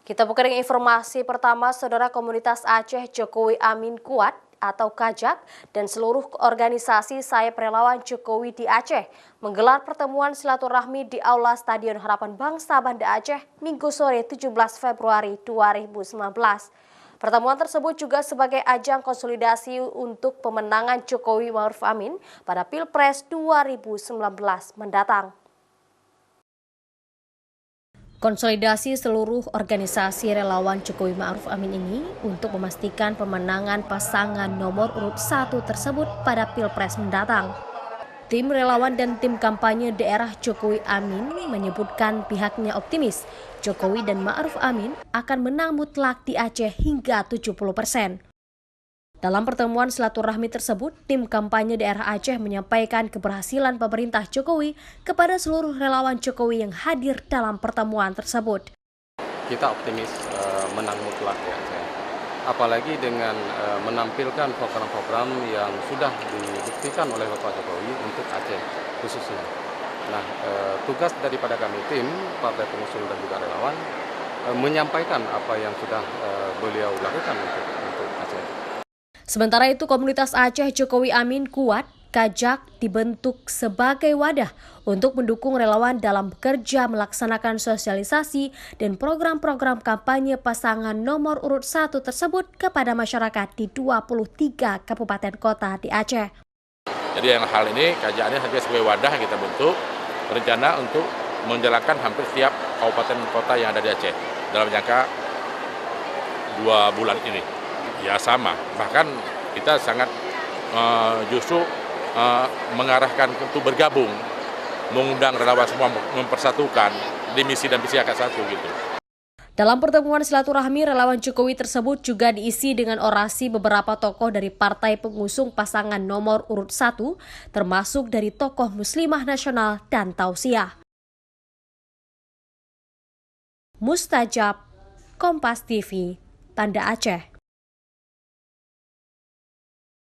Kita buka dengan informasi pertama, Saudara. Komunitas Aceh Jokowi Amin Kuat atau KAJAK dan seluruh organisasi sayap relawan Jokowi di Aceh menggelar pertemuan silaturahmi di Aula Stadion Harapan Bangsa Banda Aceh Minggu sore 17 Februari 2019. Pertemuan tersebut juga sebagai ajang konsolidasi untuk pemenangan Jokowi Ma'ruf Amin pada Pilpres 2019 mendatang. Konsolidasi seluruh organisasi relawan Jokowi Ma'ruf Amin ini untuk memastikan pemenangan pasangan nomor urut 1 tersebut pada Pilpres mendatang. Tim relawan dan tim kampanye daerah Jokowi Amin menyebutkan pihaknya optimis Jokowi dan Ma'ruf Amin akan menang mutlak di Aceh hingga 70%. Dalam pertemuan silaturahmi tersebut, tim kampanye daerah Aceh menyampaikan keberhasilan pemerintah Jokowi kepada seluruh relawan Jokowi yang hadir dalam pertemuan tersebut. Kita optimis menang mutlak ya, apalagi dengan menampilkan program-program yang sudah dibuktikan oleh Bapak Jokowi untuk Aceh khususnya. Nah, tugas daripada kami tim partai pengusung dan juga relawan menyampaikan apa yang sudah beliau lakukan untuk Aceh. Sementara itu, komunitas Aceh Jokowi Amin Kuat KAJAK dibentuk sebagai wadah untuk mendukung relawan dalam bekerja melaksanakan sosialisasi dan program-program kampanye pasangan nomor urut 1 tersebut kepada masyarakat di 23 kabupaten kota di Aceh. Jadi yang hal ini KAJAK ini sebagai wadah kita bentuk rencana untuk menjalankan hampir setiap kabupaten kota yang ada di Aceh dalam jangka 2 bulan ini. Ya sama, bahkan kita sangat justru mengarahkan untuk bergabung, mengundang relawan semua mempersatukan di misi dan visi akad satu gitu. Dalam pertemuan silaturahmi, relawan Jokowi tersebut juga diisi dengan orasi beberapa tokoh dari partai pengusung pasangan nomor urut 1, termasuk dari tokoh Muslimah Nasional dan Tausiah. Mustajab, Kompas TV, Banda Aceh.